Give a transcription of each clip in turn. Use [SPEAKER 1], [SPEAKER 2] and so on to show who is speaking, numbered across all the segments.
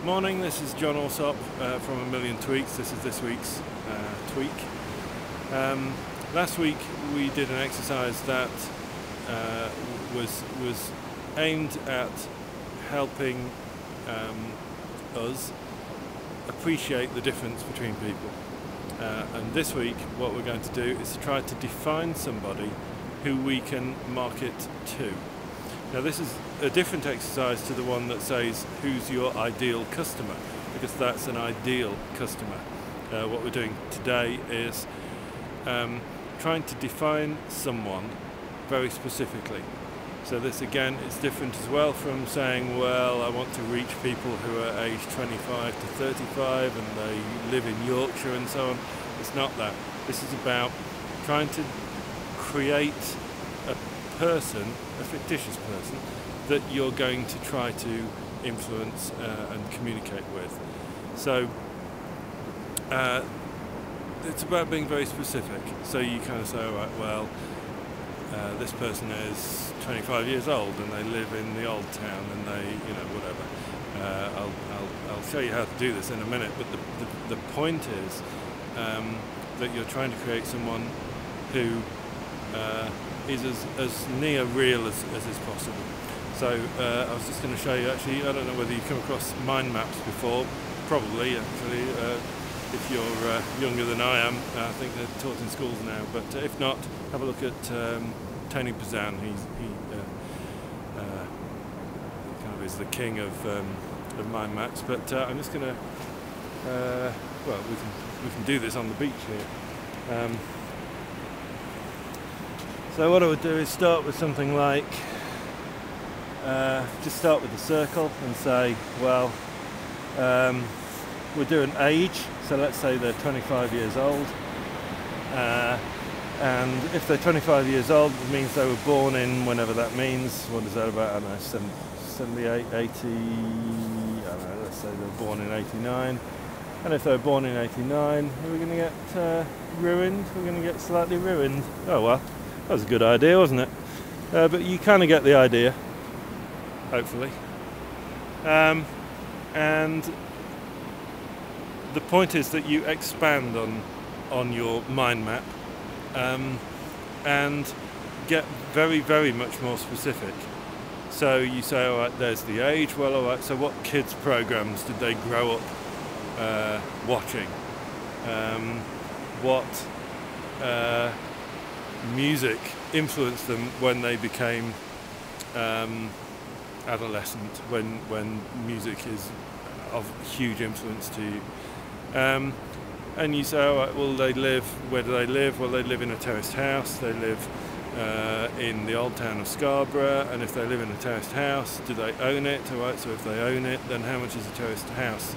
[SPEAKER 1] Morning, this is John Alsop from A Million Tweaks. This is this week's tweak. Last week we did an exercise that was aimed at helping us appreciate the difference between people. And this week what we're going to do is to try to define somebody who we can market to. Now this is a different exercise to the one that says who's your ideal customer, because that's an ideal customer. What we're doing today is trying to define someone very specifically. So this again is different as well from saying, well, I want to reach people who are aged 25 to 35 and they live in Yorkshire and so on. It's not that. This is about trying to create a person, a fictitious person, that you're going to try to influence and communicate with. So it's about being very specific. So you kind of say, all right, well, this person is 25 years old and they live in the old town and they, you know, whatever. I'll show you how to do this in a minute, but the point is that you're trying to create someone who is as near real as is possible. So I was just going to show you, actually, I don't know whether you've come across mind maps before. Probably, actually, if you're younger than I am. I think they're taught in schools now, but if not, have a look at Tony Buzan. He kind of is the king of mind maps, but I'm just going to, well, we can do this on the beach here. So what I would do is start with something like, just start with a circle and say, well, we're doing age, so let's say they're 25 years old, and if they're 25 years old, it means they were born in whenever that means. What is that about? I don't know, 78, 80, I don't know, let's say they were born in 89. And if they were born in 89, we're going to get ruined, we're going to get slightly ruined. Oh well, that was a good idea, wasn't it? But you kind of get the idea, hopefully. And the point is that you expand on your mind map and get very, very much more specific. So you say, all right, there's the age. Well, all right, so what kids' programs did they grow up watching? What music influenced them when they became adolescent, when music is of huge influence to you. And you say, all right, well, where do they live? Well, they live in a terraced house. They live in the old town of Scarborough, and if they live in a terraced house, do they own it? All right, so if they own it, then how much is a terraced house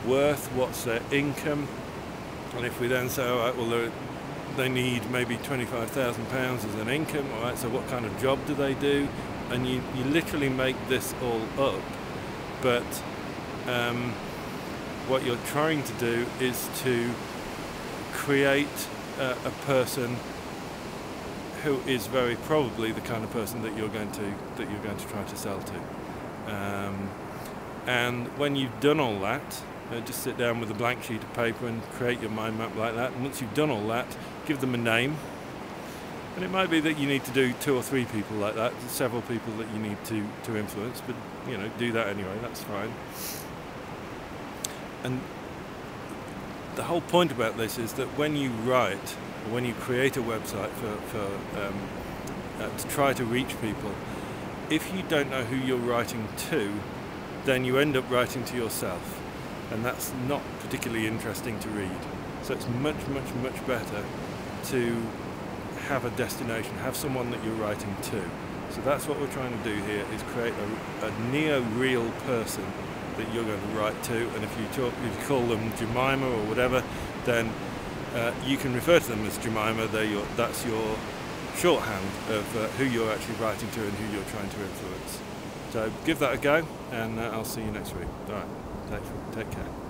[SPEAKER 1] worth? What's their income? And if we then say, all right, well, they need maybe £25,000 as an income, all right, so what kind of job do they do? And you literally make this all up, but what you're trying to do is to create a person who is very probably the kind of person that you're going to try to sell to. And when you've done all that, just sit down with a blank sheet of paper and create your mind map like that. And once you've done all that, give them a name. And it might be that you need to do 2 or 3 people like that, several people that you need to influence, but you know, do that anyway, that's fine. And the whole point about this is that when you write, or when you create a website to try to reach people, if you don't know who you're writing to, then you end up writing to yourself, and that's not particularly interesting to read. So it's much, much, much better to have a destination, have someone that you're writing to. So that's what we're trying to do here, is create a neo-real person that you're going to write to, and if you call them Jemima or whatever, then you can refer to them as Jemima. That's your shorthand of who you're actually writing to and who you're trying to influence. So give that a go, and I'll see you next week. All right, take care.